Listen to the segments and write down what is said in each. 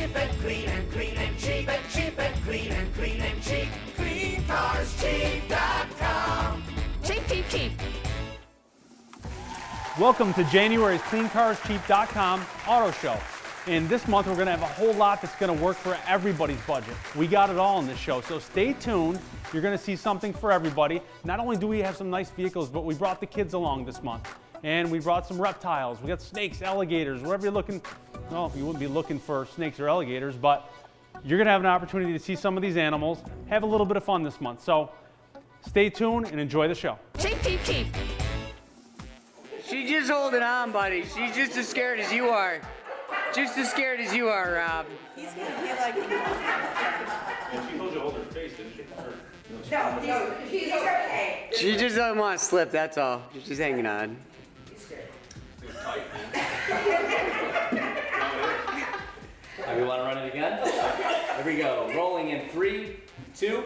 cheap and clean and clean and cheap and cheap and clean and clean and cheap. CleanCarsCheap.com. Cheap, cheap, cheap. Welcome to January's CleanCarsCheap.com auto show. And this month we're going to have a whole lot that's going to work for everybody's budget. We got it all in this show, so stay tuned. You're going to see something for everybody. Not only do we have some nice vehicles, but we brought the kids along this month. And we brought some reptiles. We got snakes, alligators, wherever you're looking. Well, you wouldn't be looking for snakes or alligators, but you're going to have an opportunity to see some of these animals, have a little bit of fun this month. So stay tuned and enjoy the show. Cheap, cheap, cheap. She's just holding on, buddy. She's just as scared as you are. Just as scared as you are, Rob. He's gonna feel like She told you to hold her face, didn't she? no, he's okay. She just doesn't want to slip, that's all. She's just hanging on. We want to run it again? Here we go. Rolling in 3, 2.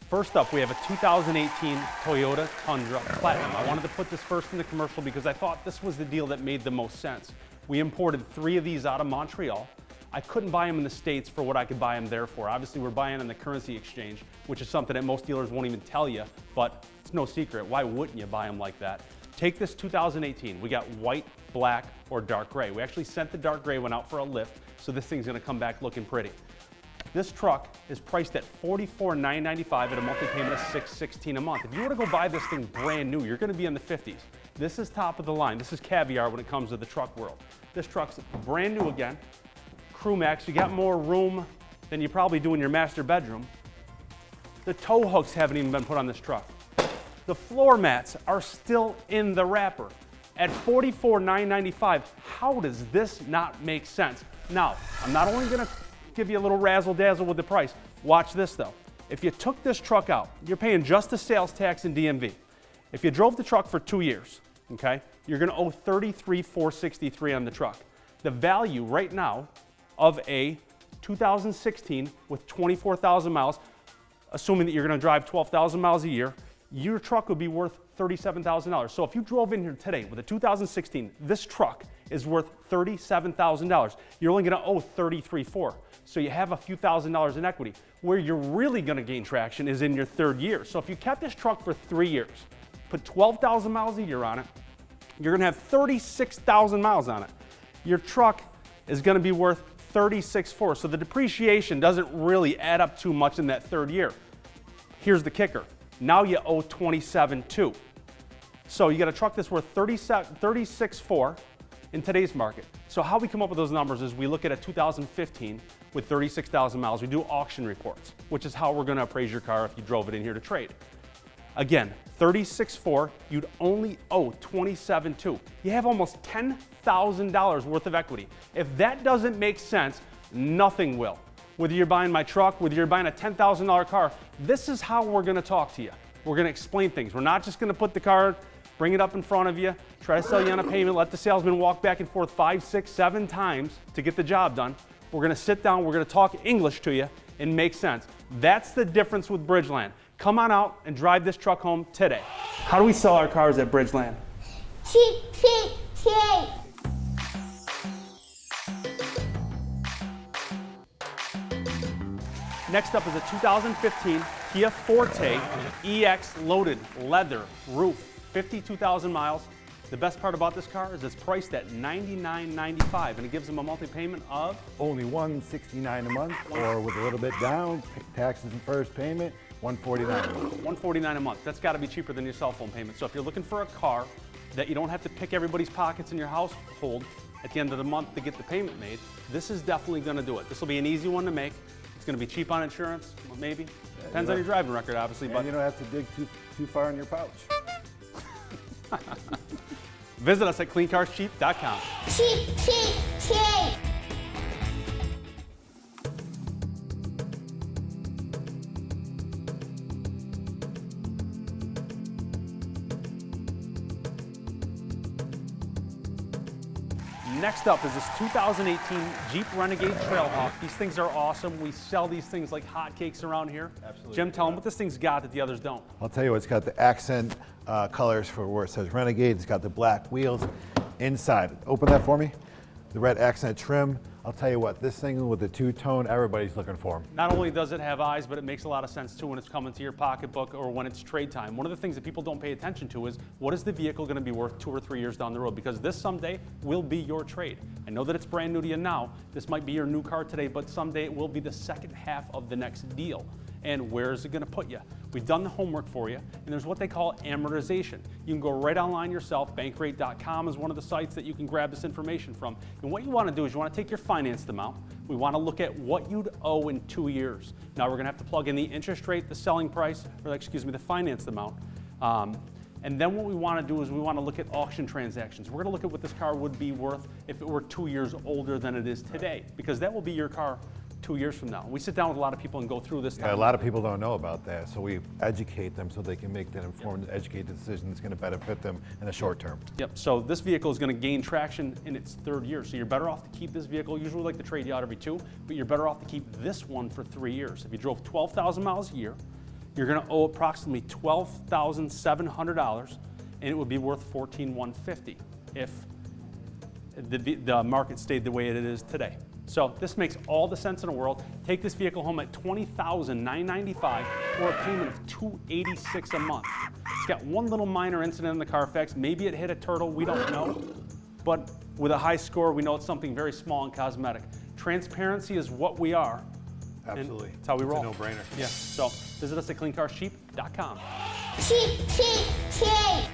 First up, we have a 2018 Toyota Tundra Platinum. I wanted to put this first in the commercial because I thought this was the deal that made the most sense. We imported 3 of these out of Montreal. I couldn't buy them in the States for what I could buy them there for. Obviously, we're buying on the currency exchange, which is something that most dealers won't even tell you, but it's no secret. Why wouldn't you buy them like that? Take this 2018. We got white, black, or dark gray. We actually sent the dark gray one out for a lift, so this thing's gonna come back looking pretty. This truck is priced at $44,995 at a monthly payment of $616 a month. If you were to go buy this thing brand new, you're gonna be in the 50s. This is top of the line. This is caviar when it comes to the truck world. This truck's brand new again. Crew Max, you got more room than you probably do in your master bedroom. The tow hooks haven't even been put on this truck. The floor mats are still in the wrapper. At $44,995, how does this not make sense? Now, I'm not only gonna give you a little razzle dazzle with the price. Watch this though. If you took this truck out, you're paying just the sales tax and DMV. If you drove the truck for 2 years, okay, you're gonna owe $33,463 on the truck. The value right now of a 2016 with 24,000 miles, assuming that you're gonna drive 12,000 miles a year, your truck would be worth $37,000. So if you drove in here today with a 2016, this truck is worth $37,000. You're only gonna owe $33,400. So you have a few $1,000s in equity. Where you're really gonna gain traction is in your 3rd year. So if you kept this truck for 3 years, put 12,000 miles a year on it, you're gonna have 36,000 miles on it. Your truck is gonna be worth $36,400. So the depreciation doesn't really add up too much in that 3rd year. Here's the kicker. Now you owe $27,200. So you got a truck that's worth $36,400 in today's market. So how we come up with those numbers is we look at a 2015 with 36,000 miles. We do auction reports, which is how we're gonna appraise your car if you drove it in here to trade. Again, $36,400, you'd only owe $27,200. You have almost $10,000 worth of equity. If that doesn't make sense, nothing will. Whether you're buying my truck, whether you're buying a $10,000 car, this is how we're gonna talk to you. We're gonna explain things. We're not just gonna put the car, bring it up in front of you, try to sell you on a payment, let the salesman walk back and forth 5, 6, 7 times to get the job done. We're gonna sit down, we're gonna talk English to you and make sense. That's the difference with Bridgeland. Come on out and drive this truck home today. How do we sell our cars at Bridgeland? Cheap, cheap, cheap. Next up is a 2015 Kia Forte EX loaded leather roof, 52,000 miles. The best part about this car is it's priced at $99.95 and it gives them a monthly payment of only $169 a month, or with a little bit down, taxes and first payment, $149 a month. $149 a month. That's got to be cheaper than your cell phone payment. So if you're looking for a car that you don't have to pick everybody's pockets in your household at the end of the month to get the payment made, this is definitely going to do it. This will be an easy one to make. It's going to be cheap on insurance, well, maybe. Depends on your driving record, obviously. And but you don't have to dig too far in your pouch. Visit us at CleanCarsCheap.com. Cheap, cheap, cheap. Next up is this 2018 Jeep Renegade Trailhawk. These things are awesome. We sell these things like hotcakes around here. Absolutely. Jim, tell them what this thing's got that the others don't. I'll tell you what, it's got the accent colors for where it says Renegade. It's got the black wheels inside. Open that for me. The red accent trim I'll tell you what, this thing with the two-tone, everybody's looking for 'em. Not only does it have eyes, but it makes a lot of sense too when it's coming to your pocketbook or when it's trade time. One of the things that people don't pay attention to is what is the vehicle going to be worth 2 or 3 years down the road? Because this someday will be your trade. I know that it's brand new to you now. This might be your new car today, but someday it will be the second half of the next deal. And where is it going to put you? We've done the homework for you, and there's what they call amortization. You can go right online yourself. Bankrate.com is one of the sites that you can grab this information from. And what you want to do is you want to take your financed amount. We want to look at what you'd owe in 2 years. Now we're going to have to plug in the interest rate, the selling price, or excuse me, the financed amount. And then what we want to do is we want to look at auction transactions. We're going to look at what this car would be worth if it were 2 years older than it is today, because that will be your car 2 years from now. We sit down with a lot of people and go through this. Yeah, a lot of people don't know about that, so we educate them so they can make that informed, educated decision that's going to benefit them in the short term. Yep, so this vehicle is going to gain traction in its 3rd year. So you're better off to keep this vehicle. Usually we like to trade you out every 2, but you're better off to keep this one for 3 years. If you drove 12,000 miles a year, you're going to owe approximately $12,700, and it would be worth $14,150 if the market stayed the way it is today. So this makes all the sense in the world. Take this vehicle home at $20,995 or a payment of $286 a month. It's got one little minor incident in the Carfax. Maybe it hit a turtle, we don't know. But with a high score, we know it's something very small and cosmetic. Transparency is what we are. Absolutely. That's how we roll. It's a no-brainer. Yeah, so visit us at cleancarscheap.com. Cheap, cheap, cheap.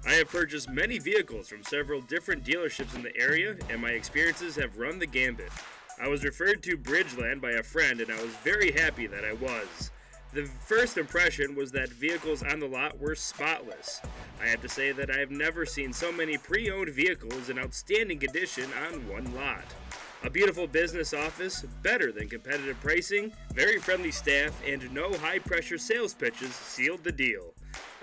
I have purchased many vehicles from several different dealerships in the area, and my experiences have run the gambit. I was referred to Bridgeland by a friend, and I was very happy that I was. The first impression was that vehicles on the lot were spotless. I have to say that I have never seen so many pre-owned vehicles in outstanding condition on one lot. A beautiful business office, better than competitive pricing, very friendly staff, and no high-pressure sales pitches sealed the deal.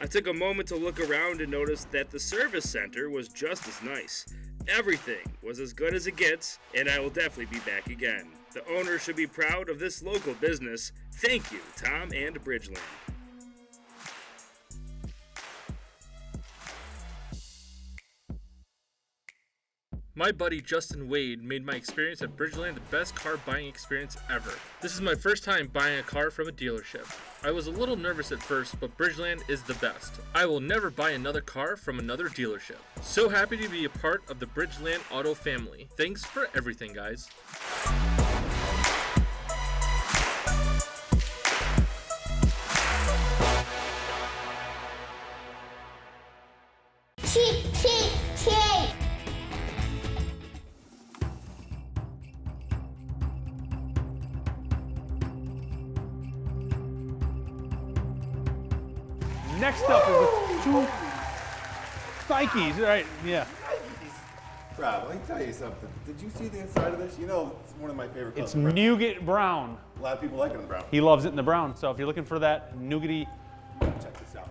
I took a moment to look around and noticed that the service center was just as nice. Everything was as good as it gets, and I will definitely be back again. The owner should be proud of this local business. Thank you, Tom and Bridgeland. My buddy Justin Wade made my experience at Bridgeland the best car buying experience ever. This is my first time buying a car from a dealership. I was a little nervous at first, but Bridgeland is the best. I will never buy another car from another dealership. So happy to be a part of the Bridgeland Auto family. Thanks for everything, guys. Cheap, cheap, cheap. Next up is the 2 Nikes, right? Yeah. Rob, let me tell you something. Did you see the inside of this? You know, it's one of my favorite colors. It's nougat brown. A lot of people like it in brown. He loves it in the brown. So if you're looking for that nougaty. Check this out.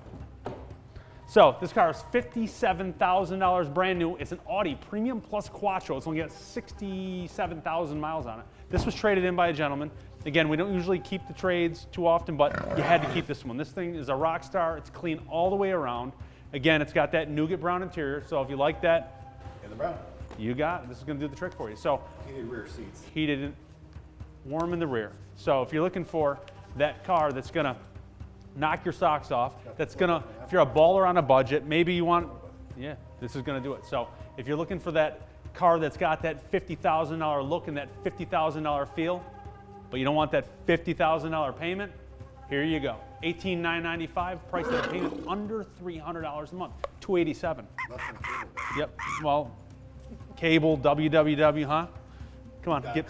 So this car is $57,000 brand new. It's an Audi Premium Plus Quattro. It's only got 67,000 miles on it. This was traded in by a gentleman. Again, we don't usually keep the trades too often, but you had to keep this one. This thing is a rock star. It's clean all the way around. Again, it's got that nougat brown interior. So if you like that, In the brown. you got it. This is going to do the trick for you. So Heated rear seats. heated and warm in the rear. So if you're looking for that car that's going to knock your socks off, that's going to, if you're a baller on a budget, maybe you want, yeah, this is going to do it. So if you're looking for that car that's got that $50,000 look and that $50,000 feel, but you don't want that $50,000 payment, here you go. $18,995, price at a payment under $300 a month, $287. Yep. Well, cable, www, huh? Come on, get.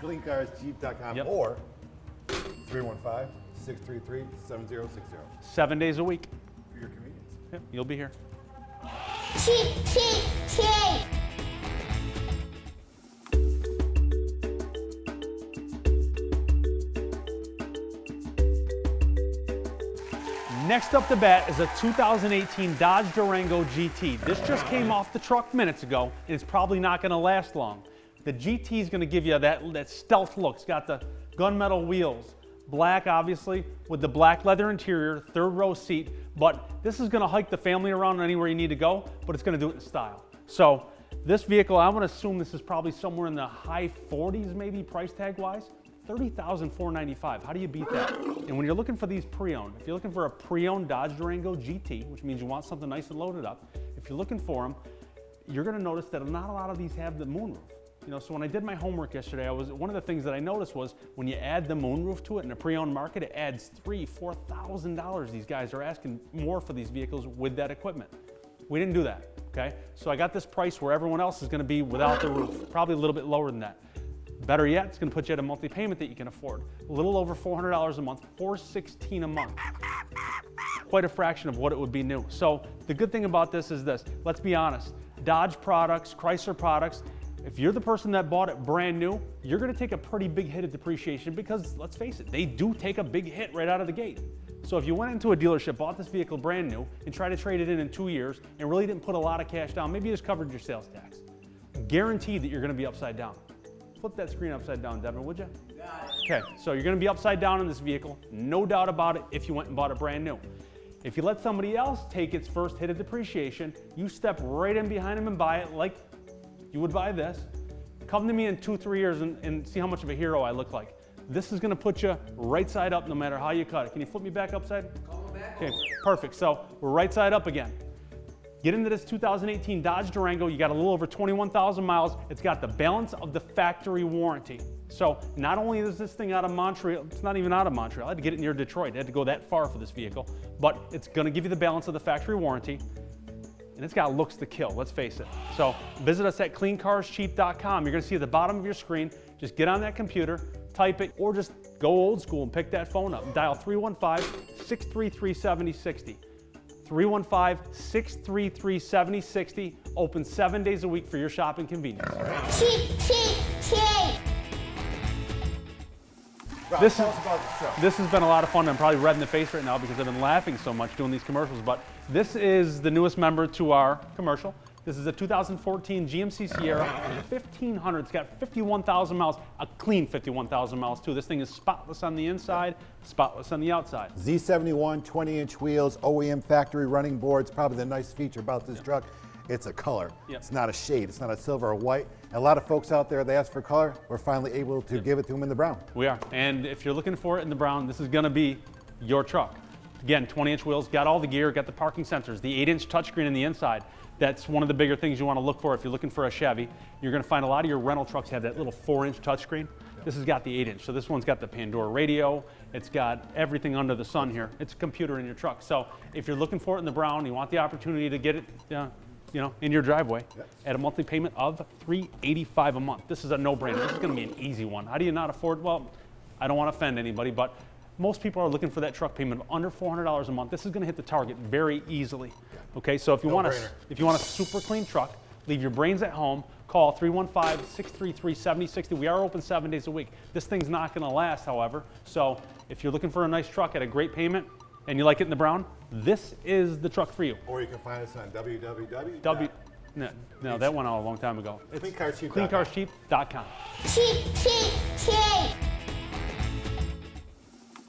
CleanCarsJeep.com Yep. or 315-633-7060 7 days a week. for your convenience. Yep, you'll be here. Cheap, cheap, cheap. Next up to bat is a 2018 Dodge Durango GT. This just came off the truck minutes ago, and it's probably not going to last long. The GT is going to give you that stealth look. It's got the gunmetal wheels, Black, obviously, with the black leather interior, third row seat, but this is gonna hike the family around anywhere you need to go, but it's gonna do it in style. So this vehicle, I'm gonna assume this is probably somewhere in the high 40s maybe price tag wise. $30,495, how do you beat that? And when you're looking for these pre-owned, if you're looking for a pre-owned Dodge Durango GT, which means you want something nice and loaded up, if you're looking for them, you're gonna notice that not a lot of these have the moonroof. You know, so when I did my homework yesterday, one of the things that I noticed was when you add the moonroof to it in a pre-owned market, it adds $3,000, $4,000. These guys are asking more for these vehicles with that equipment. We didn't do that, okay? So I got this price where everyone else is gonna be without the roof, probably a little bit lower than that. Better yet, it's gonna put you at a monthly payment that you can afford. A little over $400 a month, $416 a month. Quite a fraction of what it would be new. So the good thing about this is this, let's be honest, Dodge products, Chrysler products, if you're the person that bought it brand new, you're gonna take a pretty big hit of depreciation because, let's face it, they do take a big hit right out of the gate. So if you went into a dealership, bought this vehicle brand new, and tried to trade it in 2 years, and really didn't put a lot of cash down, maybe you just covered your sales tax, guaranteed that you're gonna be upside down. Flip that screen upside down, Devin, would you? Okay, so you're gonna be upside down in this vehicle, no doubt about it, if you went and bought it brand new. If you let somebody else take its first hit of depreciation, you step right in behind them and buy it like you would buy this. Come to me in 2-3 years and see how much of a hero I look like. This is gonna put you right side up no matter how you cut it. Can you flip me back upside? Okay, perfect. So we're right side up again. Get into this 2018 Dodge Durango. You got a little over 21,000 miles. It's got the balance of the factory warranty. So not only is this thing out of Montreal, it's not even out of Montreal. I had to get it near Detroit. I had to go that far for this vehicle. But it's gonna give you the balance of the factory warranty. And it's got looks to kill, let's face it. So visit us at cleancarscheap.com. You're gonna see at the bottom of your screen, just get on that computer, type it, or just go old school and pick that phone up and dial 315-633-7060. 315-633-7060, open 7 days a week for your shopping convenience. Cheap, cheap, cheap. Rob, This tell us about this truck. This has been a lot of fun. I'm probably red in the face right now because I've been laughing so much doing these commercials, but this is the newest member to our commercial. This is a 2014 GMC Sierra 1500. It's got 51,000 miles, a clean 51,000 miles too. This thing is spotless on the inside, spotless on the outside. Z71 20-inch wheels, OEM factory running boards. Probably the nice feature about this truck, it's a color. Yep. It's not a shade. It's not a silver or white. And a lot of folks out there, they ask for color. We're finally able to give it to them in the brown. We are, and if you're looking for it in the brown, this is gonna be your truck. Again, 20-inch wheels, got all the gear, got the parking sensors, the 8-inch touchscreen in the inside. That's one of the bigger things you want to look for if you're looking for a Chevy. You're going to find a lot of your rental trucks have that little 4-inch touchscreen. This has got the 8-inch. So this one's got the Pandora radio. It's got everything under the sun here. It's a computer in your truck. So if you're looking for it in the brown, you want the opportunity to get it in your driveway at a monthly payment of $385 a month. This is a no-brainer. This is going to be an easy one. How do you not afford? Well, I don't want to offend anybody, but most people are looking for that truck payment of under $400 a month. This is going to hit the target very easily. Okay, so if you want a super clean truck, leave your brains at home. Call 315-633-7060. We are open 7 days a week. This thing's not going to last, however. So if you're looking for a nice truck at a great payment and you like it in the brown, this is the truck for you. Or you can find us on www. No, that went out a long time ago. It's cleancarscheap.com. Cheap, cheap, cheap.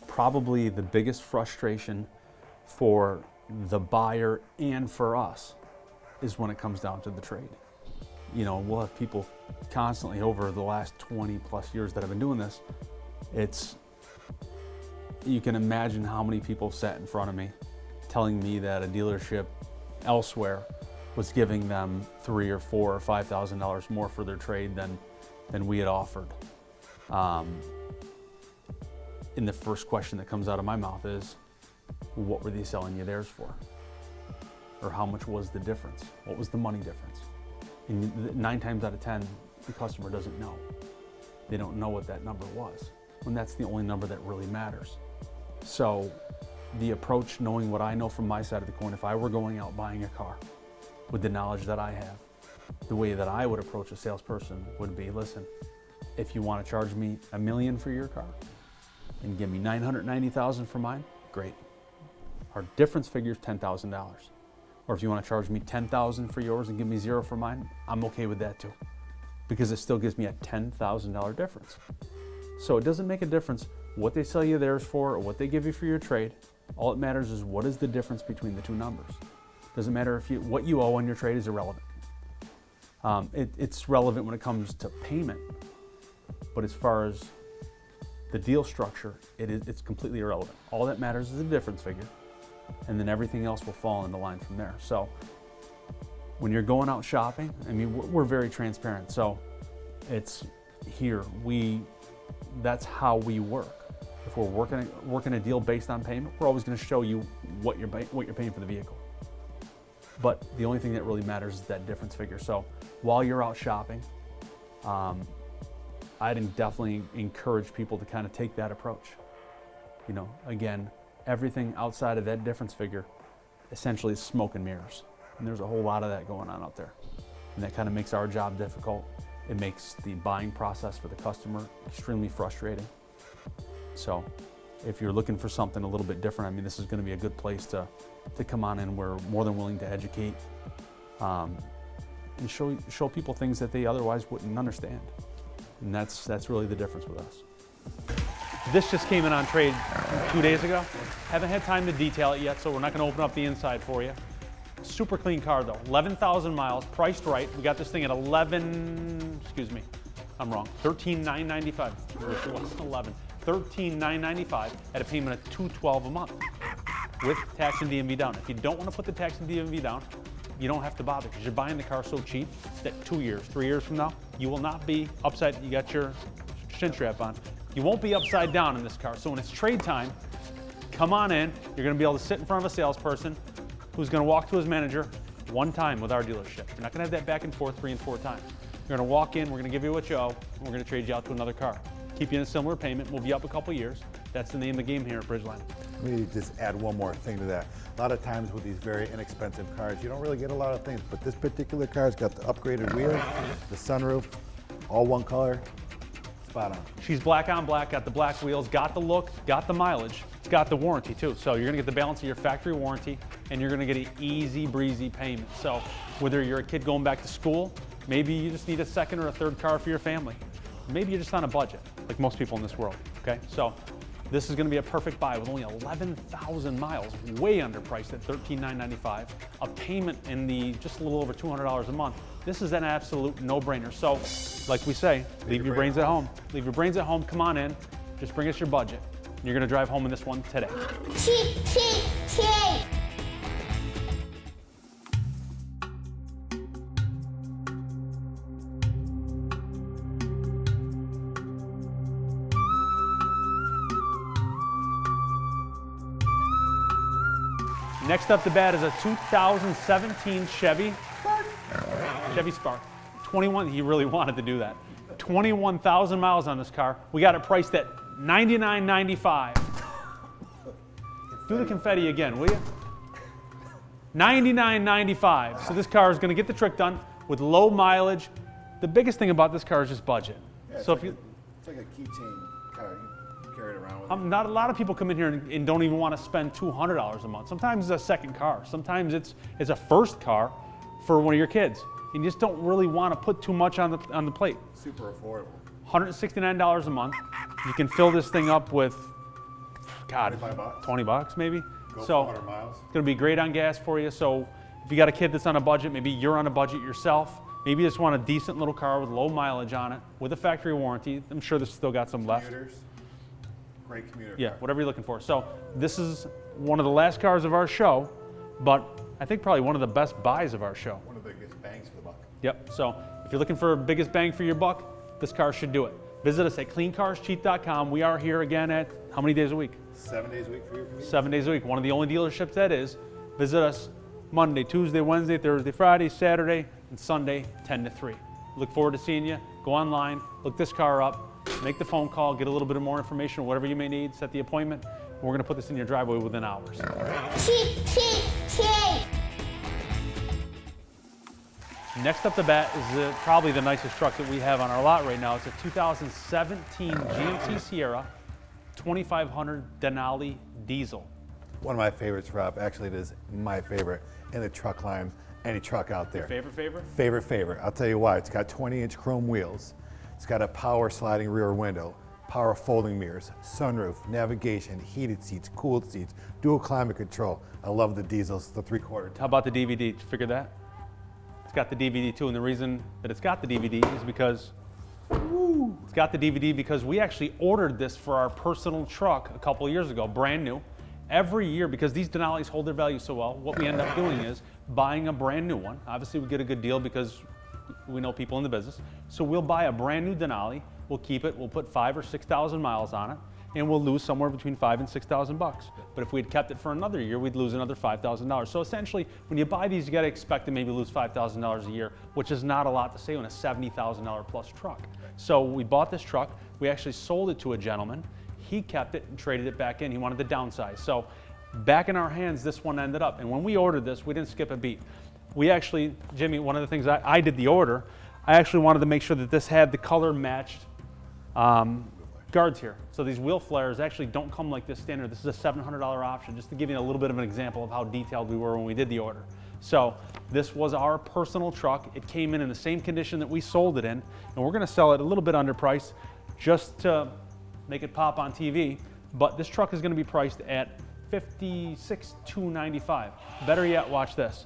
Probably the biggest frustration for the buyer and for us is when it comes down to the trade. You know, we'll have people constantly over the last 20 plus years that I've been doing this. You can imagine how many people sat in front of me telling me that a dealership elsewhere was giving them $3,000 or $4,000 or $5,000 more for their trade than we had offered. And the first question that comes out of my mouth is, what were they selling you theirs for? Or how much was the difference? What was the money difference? And 9 times out of 10, the customer doesn't know. They don't know what that number was, when that's the only number that really matters. So the approach, knowing what I know from my side of the coin, if I were going out buying a car with the knowledge that I have, the way that I would approach a salesperson would be, listen, if you want to charge me $1 million for your car and give me $990,000 for mine, great. Our difference figure is $10,000. Or if you want to charge me $10,000 for yours and give me $0 for mine, I'm okay with that too, because it still gives me a $10,000 difference. So it doesn't make a difference what they sell you theirs for or what they give you for your trade. All it matters is what is the difference between the two numbers. Doesn't matter if what you owe on your trade is irrelevant. It's relevant when it comes to payment, but as far as the deal structure, it's completely irrelevant. All that matters is the difference figure, and then everything else will fall into line from there. So when you're going out shopping, I mean, we're very transparent. So it's here, that's how we work. If we're working a deal based on payment, we're always going to show you what you're paying for the vehicle. But the only thing that really matters is that difference figure. So while you're out shopping, I'd definitely encourage people to kind of take that approach. You know, again, everything outside of that difference figure essentially is smoke and mirrors. And there's a whole lot of that going on out there. And that kind of makes our job difficult. It makes the buying process for the customer extremely frustrating. So if you're looking for something a little bit different, I mean, this is going to be a good place to come on in. We're more than willing to educate and show people things that they otherwise wouldn't understand. And that's really the difference with us. This just came in on trade 2 days ago. Haven't had time to detail it yet, so we're not going to open up the inside for you. Super clean car though, 11,000 miles, priced right. We got this thing at $13,995. It wasn't 11. $13,995 at a payment of $212 a month with tax and DMV down. If you don't want to put the tax and DMV down, you don't have to bother because you're buying the car so cheap that 2 years, 3 years from now, you will not be upside. You got your chin strap on. You won't be upside down in this car. So when it's trade time, come on in. You're going to be able to sit in front of a salesperson who's going to walk to his manager one time with our dealership. You're not going to have that back and forth 3 and 4 times. You're going to walk in, we're going to give you what you owe, and we're going to trade you out to another car. Keep you in a similar payment, move you up a couple years. That's the name of the game here at Bridgeland. Let me just add one more thing to that. A lot of times with these very inexpensive cars, you don't really get a lot of things, but this particular car's got the upgraded wheels, the sunroof, all one color, spot on. She's black on black, got the black wheels, got the look, got the mileage, it's got the warranty too. So you're gonna get the balance of your factory warranty and you're gonna get an easy breezy payment. So whether you're a kid going back to school, maybe you just need a second or a third car for your family. Maybe you're just on a budget, like most people in this world, okay? So this is gonna be a perfect buy with only 11,000 miles, way underpriced at $13,995, a payment in the just a little over $200 a month. This is an absolute no-brainer. So, like we say, leave your brains at home. Leave your brains at home, come on in, just bring us your budget. You're gonna drive home in this one today. Cheap, cheap, cheap. Next up to bat is a 2017 Chevy Spark. 21, he really wanted to do that. 21,000 miles on this car. We got it priced at $99.95. Do the confetti again, will you? $99.95. So this car is going to get the trick done with low mileage. The biggest thing about this car is just budget. Yeah, So it's if you, like a keychain car. You carry it around with you. not a lot of people come in here and don't even want to spend $200 a month. Sometimes it's a second car. Sometimes it's a first car for one of your kids. And you just don't really want to put too much on the plate. Super affordable. $169 a month. You can fill this thing up with, God, 25 bucks. 20 bucks maybe. Go So 400 miles. it's going to be great on gas for you. So if you got a kid that's on a budget, maybe you're on a budget yourself. Maybe you just want a decent little car with low mileage on it, with a factory warranty. I'm sure this still got some left. Commuters. Great commuter Yeah, car. whatever you're looking for. So this is one of the last cars of our show, but I think probably one of the best buys of our show. One of the biggest bangs for the buck. Yep, so if you're looking for a biggest bang for your buck, this car should do it. Visit us at cleancarscheap.com. We are here again at how many days a week? 7 days a week for your commute. 7 days a week. One of the only dealerships that is. Visit us Monday, Tuesday, Wednesday, Thursday, Friday, Saturday, and Sunday, 10 to 3. Look forward to seeing you. Go online, look this car up, make the phone call, get a little bit more information, whatever you may need, set the appointment. We're going to put this in your driveway within hours. Cheap, cheap, cheap. Next up the bat is probably the nicest truck that we have on our lot right now. It's a 2017 GMC Sierra 2500 Denali diesel. One of my favorites, Rob. Actually, it is my favorite in the truck line. Any truck out there. Favorite? Favorite. I'll tell you why. It's got 20-inch chrome wheels. It's got a power sliding rear window. Power folding mirrors, sunroof, navigation, heated seats, cooled seats, dual climate control. I love the diesels, the 3/4. How about the DVD? Did you figure that? It's got the DVD too, and the reason that it's got the DVD is because it's got the DVD because we actually ordered this for our personal truck a couple of years ago, brand new. Every year, because these Denali's hold their value so well, what we end up doing is buying a brand new one. Obviously, we get a good deal because we know people in the business. So we'll buy a brand new Denali, we'll keep it, we'll put 5,000 or 6,000 miles on it, and we'll lose somewhere between $5,000 and $6,000. But if we had kept it for another year, we'd lose another $5,000. So essentially, when you buy these, you got to expect to maybe lose $5,000 a year, which is not a lot to save on a $70,000 plus truck. So we bought this truck, we actually sold it to a gentleman. He kept it and traded it back in. He wanted to downsize. So back in our hands, this one ended up. And when we ordered this, we didn't skip a beat. We actually, Jimmy, one of the things I did the order, I actually wanted to make sure that this had the color matched guards here. So these wheel flares actually don't come like this standard. This is a $700 option, just to give you a little bit of an example of how detailed we were when we did the order. So this was our personal truck. It came in the same condition that we sold it in, and we're gonna sell it a little bit underpriced just to make it pop on TV. But this truck is gonna be priced at $56,295. Better yet, watch this.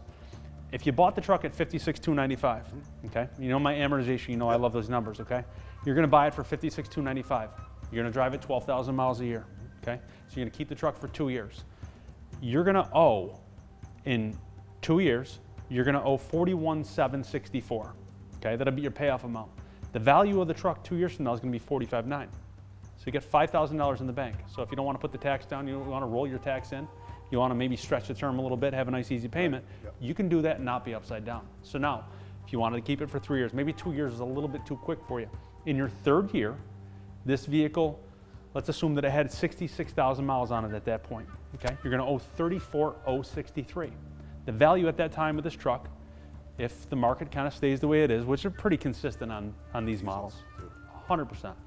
If you bought the truck at $56,295, okay? You know my amortization, you know I love those numbers, okay? You're gonna buy it for $56,295. You're gonna drive it 12,000 miles a year, okay? So you're gonna keep the truck for 2 years. You're gonna owe, in 2 years, you're gonna owe $41,764, okay? That'll be your payoff amount. The value of the truck 2 years from now is gonna be $45,900. So you get $5,000 in the bank. So if you don't wanna put the tax down, you wanna roll your tax in, you wanna maybe stretch the term a little bit, have a nice easy payment, you can do that and not be upside down. So now, if you wanted to keep it for 3 years, maybe 2 years is a little bit too quick for you. In your third year, this vehicle, let's assume that it had 66,000 miles on it at that point, okay? You're gonna owe $34,063. The value at that time of this truck, if the market kind of stays the way it is, which are pretty consistent on these models, 100%,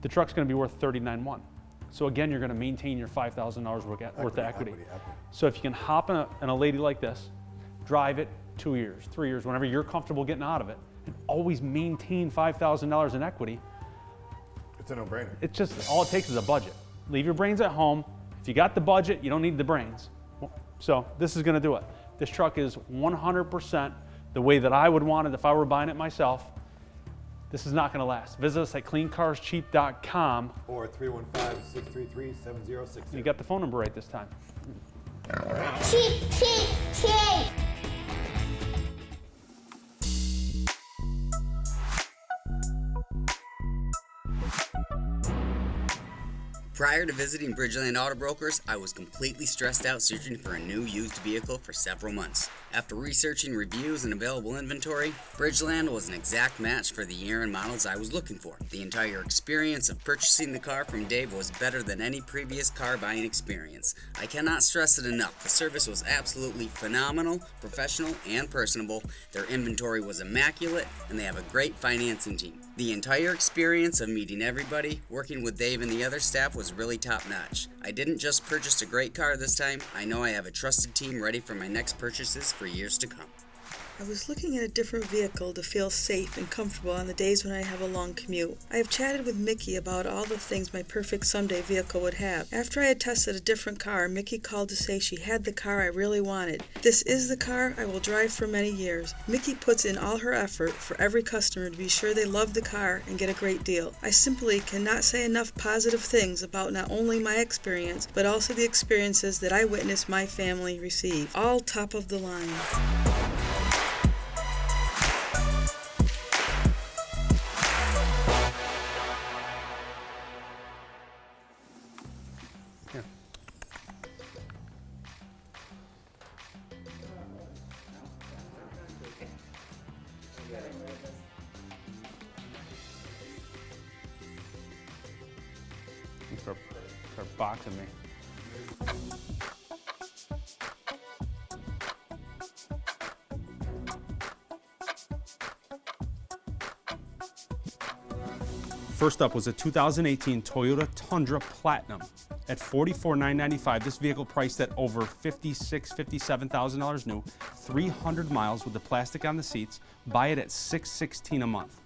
the truck's gonna be worth $39,100. So again, you're gonna maintain your $5,000 worth of equity. So if you can hop in a lady like this, drive it 2 years, 3 years, whenever you're comfortable getting out of it, and always maintain $5,000 in equity, It's a no-brainer. it's just, all it takes is a budget. Leave your brains at home. If you got the budget, you don't need the brains. So this is gonna do it. This truck is 100% the way that I would want it if I were buying it myself. This is not gonna last. Visit us at cleancarscheap.com. Or 315-633-7060. You got the phone number right this time. Cheap, cheap, cheap. Prior to visiting Bridgeland Auto Brokers, I was completely stressed out searching for a new used vehicle for several months. After researching reviews and available inventory, Bridgeland was an exact match for the year and models I was looking for. The entire experience of purchasing the car from Dave was better than any previous car buying experience. I cannot stress it enough. The service was absolutely phenomenal, professional, and personable. Their inventory was immaculate, and they have a great financing team. The entire experience of meeting everybody, working with Dave and the other staff was really top-notch. I didn't just purchase a great car this time, I know I have a trusted team ready for my next purchases for years to come. I was looking at a different vehicle to feel safe and comfortable on the days when I have a long commute. I have chatted with Mickey about all the things my perfect Sunday vehicle would have. After I had tested a different car, Mickey called to say she had the car I really wanted. This is the car I will drive for many years. Mickey puts in all her effort for every customer to be sure they love the car and get a great deal. I simply cannot say enough positive things about not only my experience, but also the experiences that I witnessed my family receive. All top of the line. Start boxing me. First up was a 2018 Toyota Tundra Platinum at $44,995. This vehicle priced at over $57,000 new, 300 miles with the plastic on the seats. Buy it at $616 a month.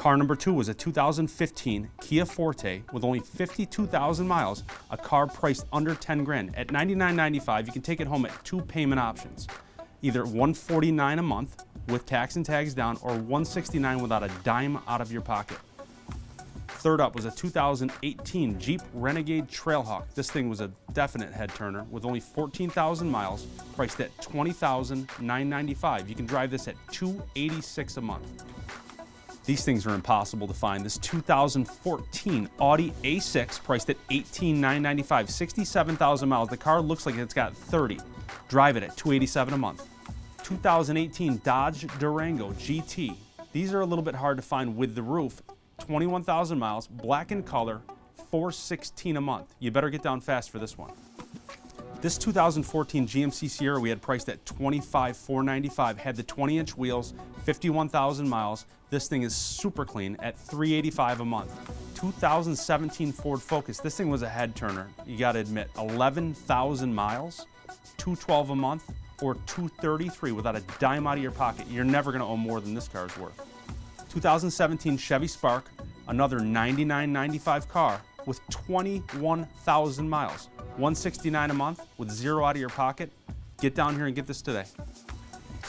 Car number 2 was a 2015 Kia Forte with only 52,000 miles, a car priced under 10 grand. At $99.95, you can take it home at 2 payment options, either $149 a month with tax and tags down or $169 without a dime out of your pocket. Third up was a 2018 Jeep Renegade Trailhawk. This thing was a definite head turner with only 14,000 miles, priced at $20,995. You can drive this at $286 a month. These things are impossible to find. This 2014 Audi A6 priced at $18,995, 67,000 miles. The car looks like it's got 30. Drive it at $287 a month. 2018 Dodge Durango GT. These are a little bit hard to find with the roof. 21,000 miles, black in color, $416 a month. You better get down fast for this one. This 2014 GMC Sierra we had priced at $25,495, had the 20-inch wheels, 51,000 miles. This thing is super clean at $385 a month. 2017 Ford Focus, this thing was a head turner. You gotta admit, 11,000 miles, $212 a month, or $233 without a dime out of your pocket. You're never gonna own more than this car's worth. 2017 Chevy Spark, another $99.95 car with 21,000 miles, $169 a month with 0 out of your pocket. Get down here and get this today.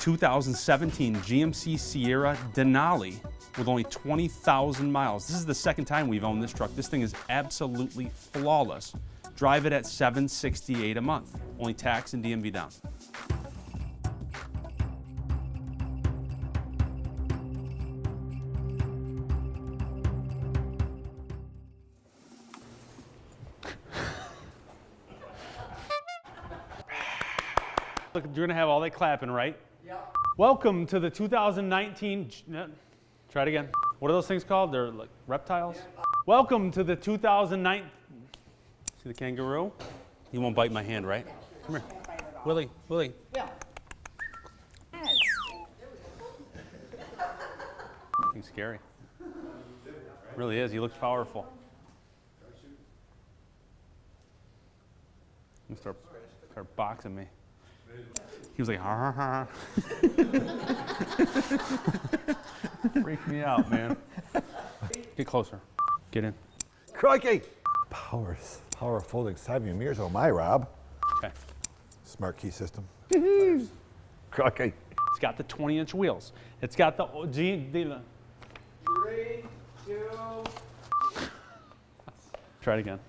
2017 GMC Sierra Denali with only 20,000 miles. This is the second time we've owned this truck. This thing is absolutely flawless. Drive it at $768 a month, only tax and DMV down. Look, you're gonna have all that clapping, right? Yeah. Welcome to the 2019, try it again. What are those things called? They're like reptiles? Yeah. Welcome to the 2009, see the kangaroo? You won't bite my hand, right? Come here. Willie, Willie. Yeah. He's scary. Really is, he looks powerful. He start boxing me. He was like, ha ha ha. Freaked me out, man. Get closer. Get in. Crikey! Power folding side view mirrors. Oh my, Rob. Okay. Smart key system. Crikey. It's got the 20-inch wheels. It's got the 3, 2. Try it again.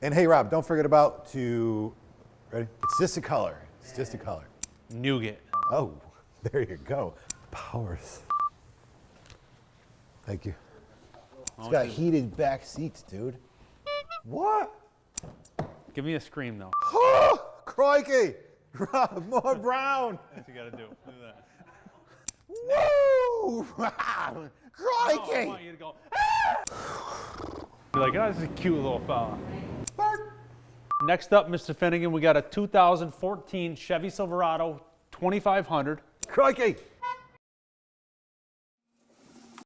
And hey, Rob, don't forget about ready? It's just a color. It's just a color. Nougat. Oh, there you go. Powers. Thank you. It's got heated back seats, dude. What? Give me a scream, though. Oh, crikey! Rob, more brown. That's what you gotta do. Do that. Woo! Rob, crikey! I want you to go. You're like, oh, this is a cute little fella. Next up, Mr. Finnegan, we got a 2014 Chevy Silverado 2500. Crikey!